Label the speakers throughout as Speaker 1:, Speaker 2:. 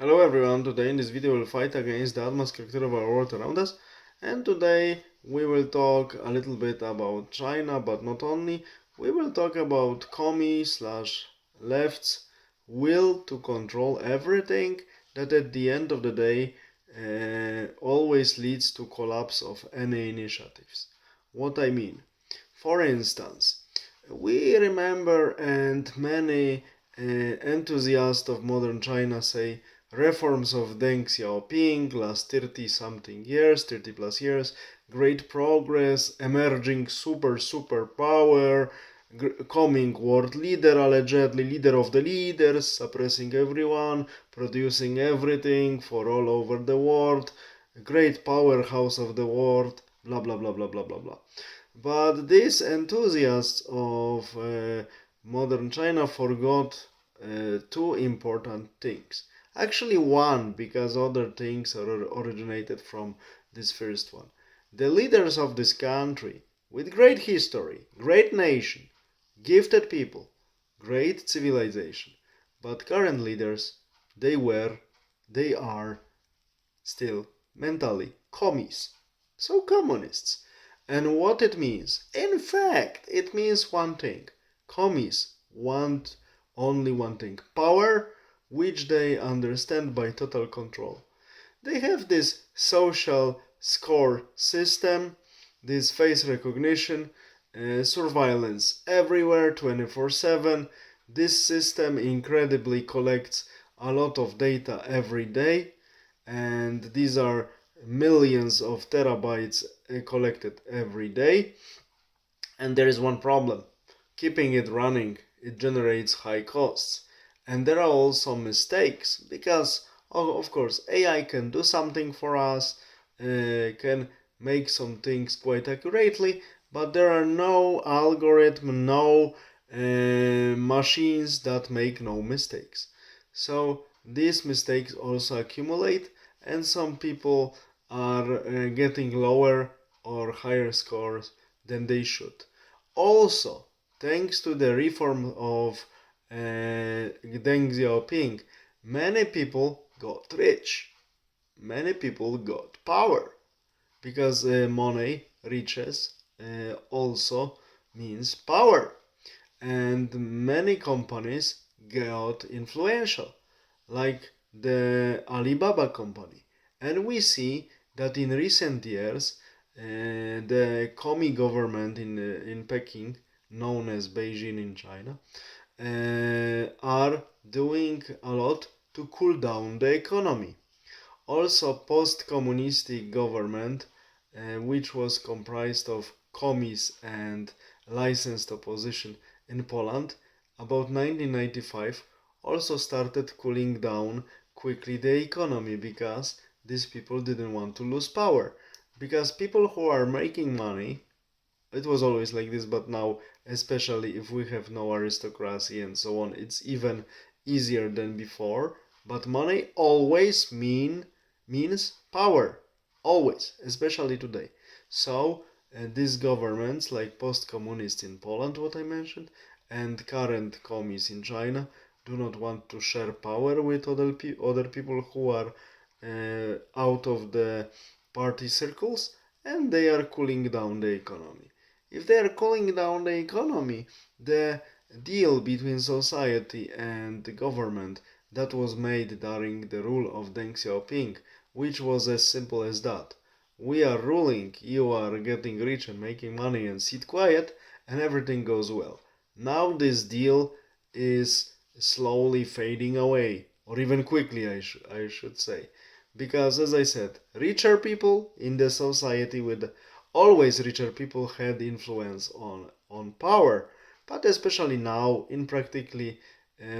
Speaker 1: Hello everyone, today in this video we'll fight against the atmosphere character of our world around us, and today we will talk a little bit about China, but not only. We will talk about commies slash left's will to control everything that at the end of the day always leads to collapse of any initiatives. What I mean? For instance, we remember and many enthusiasts of modern China say reforms of Deng Xiaoping last 30 something years, 30 plus years, great progress, emerging super power, coming world leader, allegedly leader of the leaders, suppressing everyone, producing everything for all over the world, great powerhouse of the world, blah blah blah blah blah blah blah. But these enthusiasts of modern China forgot two important things. Actually, one, because other things are originated from this first one. The leaders of this country, with great history, great nation, gifted people, great civilization, but current leaders, they are still mentally commies, so communists. And what it means? In fact, it means one thing. Commies want only one thing: power, which they understand by total control. They have this social score system, this face recognition, surveillance everywhere 24/7. This system incredibly collects a lot of data every day, and these are millions of terabytes collected every day. And there is one problem: keeping it running, it generates high costs. And there are also mistakes because, of course, AI can do something for us, can make some things quite accurately, but there are no algorithm, no machines that make no mistakes. So these mistakes also accumulate, and some people are getting lower or higher scores than they should. Also, thanks to the reform of Deng Xiaoping, many people got rich, many people got power, because money, riches, also means power, and many companies got influential, like the Alibaba company. And we see that in recent years, the commie government in Peking, known as Beijing in China, are doing a lot to cool down the economy. Also, post-communistic government, which was comprised of commies and licensed opposition in Poland, about 1995, also started cooling down quickly the economy because these people didn't want to lose power. Because people who are making money, it was always like this, but now, especially if we have no aristocracy and so on, it's even easier than before. But money always means power, always, especially today. So these governments, like post-communist in Poland, what I mentioned, and current commies in China, do not want to share power with other people who are out of the party circles, and they are cooling down the economy. If they are cooling down the economy, the deal between society and the government that was made during the rule of Deng Xiaoping, which was as simple as that: we are ruling, you are getting rich and making money, and sit quiet, and everything goes well. Now this deal is slowly fading away, or even quickly, I should say. Because, as I said, richer people in the society with always richer people had influence on power, but especially now in practically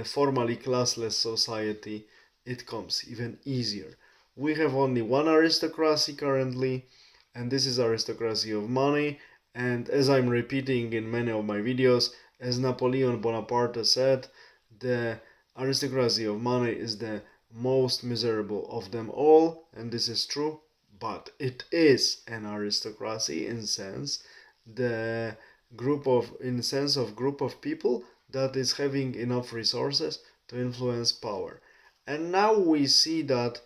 Speaker 1: formally classless society, it comes even easier. We have only one aristocracy currently, and this is aristocracy of money. And as I'm repeating in many of my videos, as Napoleon Bonaparte said, the aristocracy of money is the most miserable of them all, and this is true. But it is an aristocracy in sense group of people that is having enough resources to influence power. And now we see that,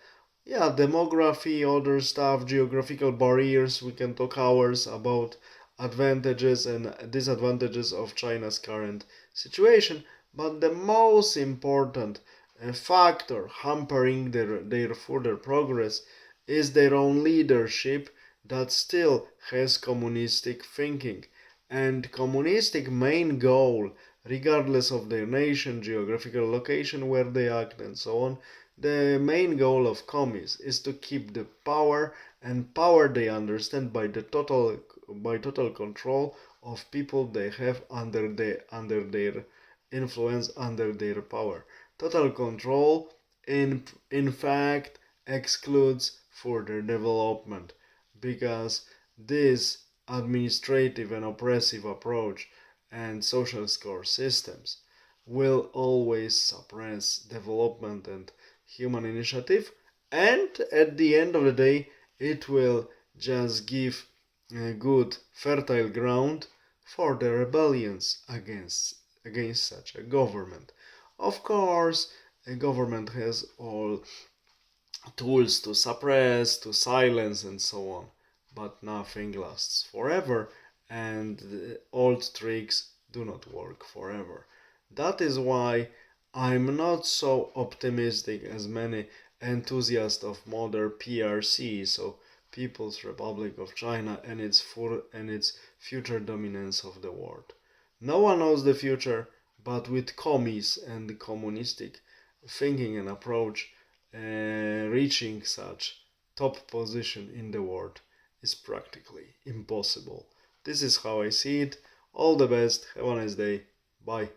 Speaker 1: yeah, demography, other stuff, geographical barriers, we can talk hours about advantages and disadvantages of China's current situation. But the most important factor hampering their further progress is their own leadership that still has communistic thinking. And communistic main goal, regardless of their nation, geographical location where they act and so on, the main goal of commies is to keep the power, and power they understand by total control of people they have under their influence, under their power. Total control in fact excludes further development, because this administrative and oppressive approach and social score systems will always suppress development and human initiative, and at the end of the day it will just give a good fertile ground for the rebellions against such a government. Of course, a government has all tools to suppress, to silence, and so on. But nothing lasts forever, and the old tricks do not work forever. That is why I'm not so optimistic as many enthusiasts of modern PRC, so People's Republic of China, and its future dominance of the world. No one knows the future, but with commies and the communistic thinking and approach, reaching such top position in the world is practically impossible. This is how I see it. All the best. Have a nice day. Bye.